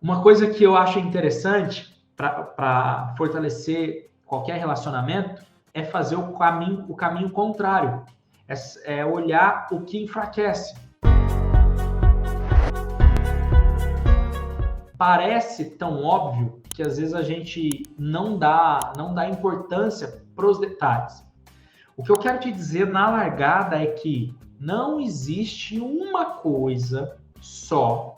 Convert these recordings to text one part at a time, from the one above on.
Uma coisa que eu acho interessante para fortalecer qualquer relacionamento é fazer o caminho contrário. É olhar o que enfraquece. Parece tão óbvio que às vezes a gente não dá importância para os detalhes. O que eu quero te dizer na largada é que não existe uma coisa só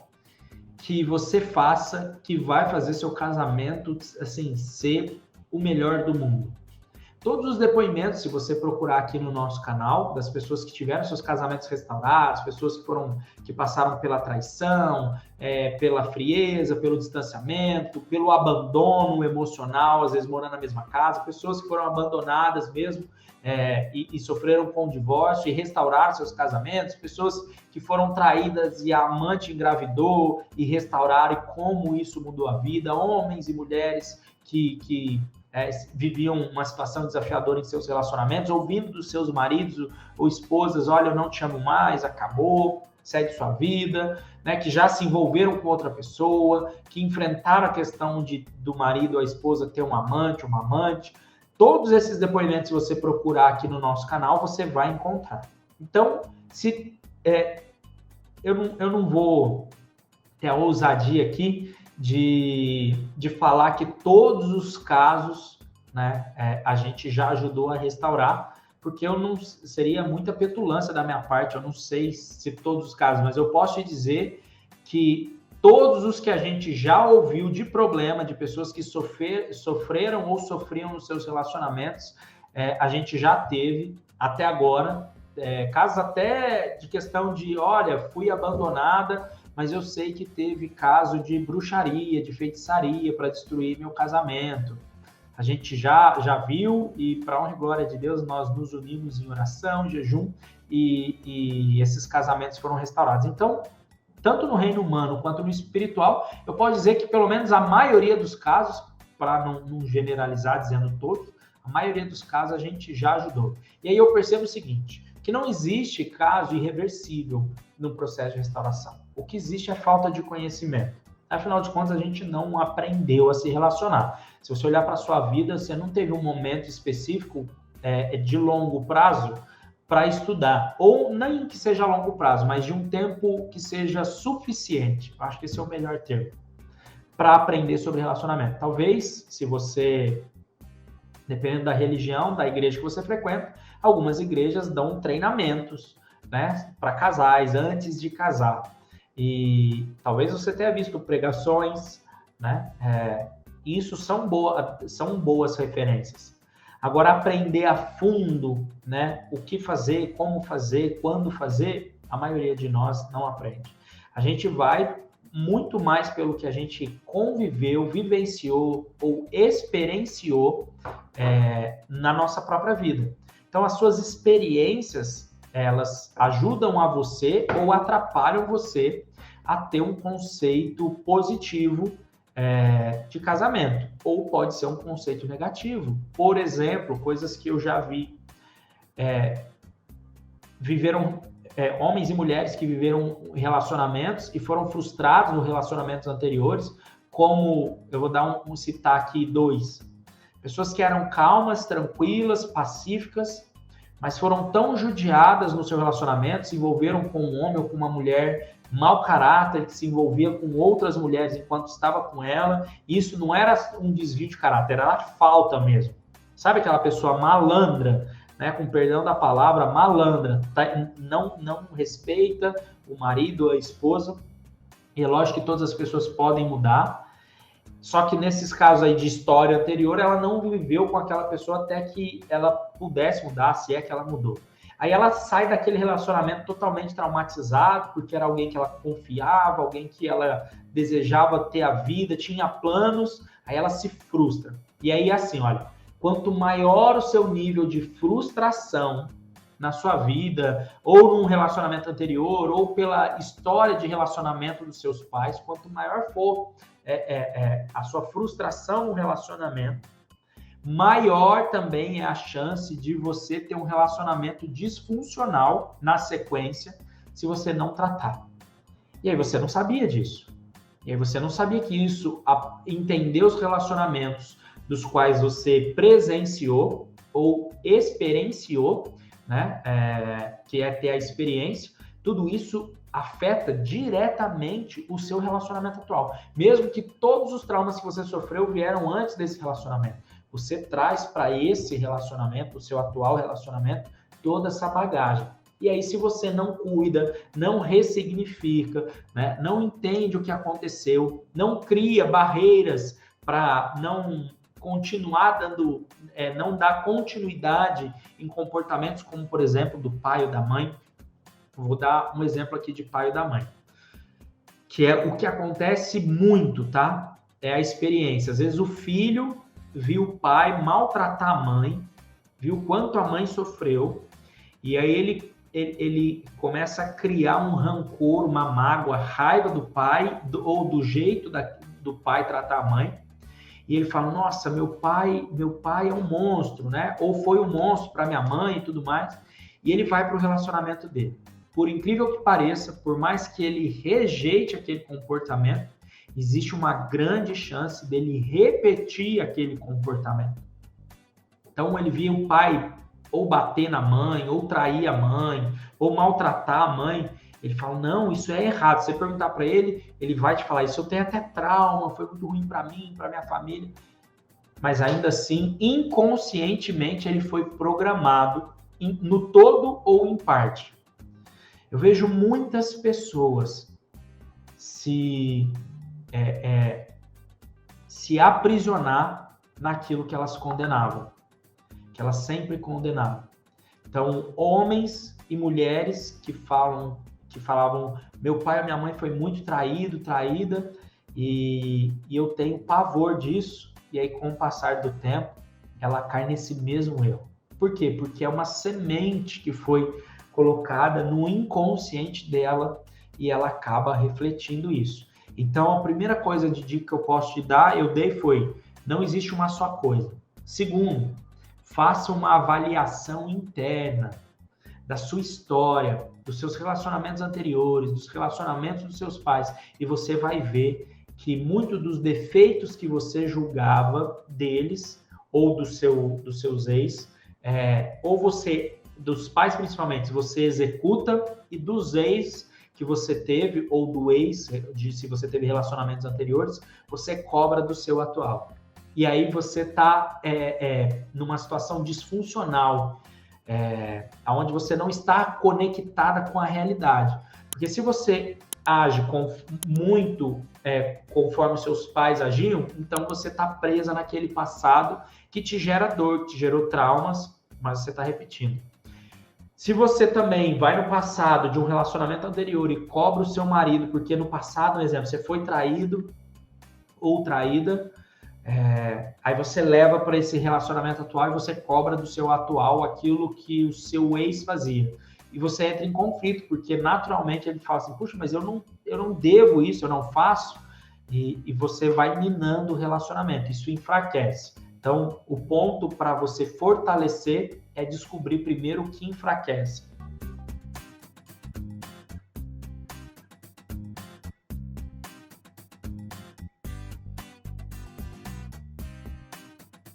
que você faça que vai fazer seu casamento assim ser o melhor do mundo. Todos os depoimentos, se você procurar aqui no nosso canal, das pessoas que tiveram seus casamentos restaurados, pessoas que passaram pela traição, pela frieza, pelo distanciamento, pelo abandono emocional, às vezes morando na mesma casa, pessoas que foram abandonadas mesmo e sofreram com o divórcio e restauraram seus casamentos, pessoas que foram traídas e a amante engravidou e restauraram, e como isso mudou a vida, homens e mulheres que viviam uma situação desafiadora em seus relacionamentos, ouvindo dos seus maridos ou esposas, olha, eu não te amo mais, acabou, segue sua vida, né? Que já se envolveram com outra pessoa, que enfrentaram a questão do marido ou a esposa ter um amante, uma amante. Todos esses depoimentos, se você procurar aqui no nosso canal, você vai encontrar. Então, eu não vou ter a ousadia aqui de falar que todos os casos, né, a gente já ajudou a restaurar, porque seria muita petulância da minha parte, eu não sei se todos os casos, mas eu posso te dizer que todos os que a gente já ouviu de problema, de pessoas que sofreram ou sofriam nos seus relacionamentos, a gente já teve até agora, casos até de questão de, olha, fui abandonada, mas eu sei que teve caso de bruxaria, de feitiçaria para destruir meu casamento. A gente já viu, e para honra e glória de Deus, nós nos unimos em oração, jejum, e esses casamentos foram restaurados. Então, tanto no reino humano quanto no espiritual, eu posso dizer que pelo menos a maioria dos casos, para não generalizar dizendo todos, a maioria dos casos a gente já ajudou. E aí eu percebo o seguinte, que não existe caso irreversível no processo de restauração. O que existe é falta de conhecimento. Afinal de contas, a gente não aprendeu a se relacionar. Se você olhar para a sua vida, você não teve um momento específico de longo prazo para estudar. Ou nem que seja a longo prazo, mas de um tempo que seja suficiente. Acho que esse é o melhor termo. Para aprender sobre relacionamento. Talvez, se você, dependendo da religião, da igreja que você frequenta, algumas igrejas dão treinamentos, né, para casais, antes de casar. E talvez você tenha visto pregações, né? Isso são boas referências. Agora, aprender a fundo, né, o que fazer, como fazer, quando fazer, a maioria de nós não aprende. A gente vai muito mais pelo que a gente conviveu, vivenciou ou experienciou na nossa própria vida. Então, as suas experiências, elas ajudam a você ou atrapalham você a ter um conceito positivo de casamento, ou pode ser um conceito negativo. Por exemplo, coisas que eu já vi, viveram homens e mulheres que viveram relacionamentos e foram frustrados nos relacionamentos anteriores, como, eu vou citar aqui 2, pessoas que eram calmas, tranquilas, pacíficas, mas foram tão judiadas no seu relacionamento, se envolveram com um homem ou com uma mulher mau caráter, que se envolvia com outras mulheres enquanto estava com ela. Isso não era um desvio de caráter, era falta mesmo. Sabe aquela pessoa malandra, né, com perdão da palavra, malandra, não respeita o marido ou a esposa, e é lógico que todas as pessoas podem mudar, só que nesses casos aí de história anterior, ela não viveu com aquela pessoa até que ela pudesse mudar, se é que ela mudou. Aí ela sai daquele relacionamento totalmente traumatizado, porque era alguém que ela confiava, alguém que ela desejava ter a vida, tinha planos, aí ela se frustra. E aí assim, olha, quanto maior o seu nível de frustração na sua vida, ou num relacionamento anterior, ou pela história de relacionamento dos seus pais, quanto maior for a sua frustração no relacionamento, maior também é a chance de você ter um relacionamento disfuncional na sequência, se você não tratar. E aí você não sabia disso. E aí você não sabia que isso, entender os relacionamentos dos quais você presenciou ou experienciou, né? Que é ter a experiência, tudo isso afeta diretamente o seu relacionamento atual. Mesmo que todos os traumas que você sofreu vieram antes desse relacionamento. Você traz para esse relacionamento, o seu atual relacionamento, toda essa bagagem. E aí, se você não cuida, não ressignifica, né, não entende o que aconteceu, não cria barreiras para não continuar dando, não dar continuidade em comportamentos como, por exemplo, do pai ou da mãe. Vou dar um exemplo aqui de pai ou da mãe, que é o que acontece muito, tá? É a experiência. Às vezes o filho viu o pai maltratar a mãe, viu quanto a mãe sofreu, e aí ele começa a criar um rancor, uma mágoa, raiva do pai, ou do jeito do pai tratar a mãe, e ele fala, nossa, meu pai é um monstro, né? Ou foi um monstro para minha mãe e tudo mais, e ele vai para o relacionamento dele. Por incrível que pareça, por mais que ele rejeite aquele comportamento, existe uma grande chance dele repetir aquele comportamento. Então ele via o pai ou bater na mãe, ou trair a mãe, ou maltratar a mãe. Ele fala, não, isso é errado. Se você perguntar para ele, ele vai te falar, isso eu tenho até trauma, foi muito ruim para mim, para minha família. Mas ainda assim, inconscientemente, ele foi programado no todo ou em parte. Eu vejo muitas pessoas se aprisionar naquilo que elas condenavam, que elas sempre condenavam. Então, homens e mulheres que falavam, meu pai ou minha mãe foi muito traída, e eu tenho pavor disso, e aí com o passar do tempo, ela cai nesse mesmo erro. Por quê? Porque é uma semente que foi colocada no inconsciente dela e ela acaba refletindo isso. Então, a primeira coisa de dica que eu posso te dar, eu dei foi, não existe uma só coisa. Segundo, faça uma avaliação interna da sua história, dos seus relacionamentos anteriores, dos relacionamentos dos seus pais, e você vai ver que muitos dos defeitos que você julgava deles, ou dos seus ex, ou você, dos pais principalmente, você executa, e dos ex que você teve, ou do ex, se você teve relacionamentos anteriores, você cobra do seu atual. E aí você está numa situação disfuncional, onde você não está conectada com a realidade. Porque se você age muito conforme os seus pais agiam, então você está presa naquele passado que te gera dor, que te gerou traumas, mas você está repetindo. Se você também vai no passado de um relacionamento anterior e cobra o seu marido, porque no passado, por exemplo, você foi traído ou traída, aí você leva para esse relacionamento atual e você cobra do seu atual aquilo que o seu ex fazia. E você entra em conflito, porque naturalmente ele fala assim, puxa, mas eu não devo isso, eu não faço, e você vai minando o relacionamento, isso enfraquece. Então, o ponto para você fortalecer é descobrir primeiro o que enfraquece.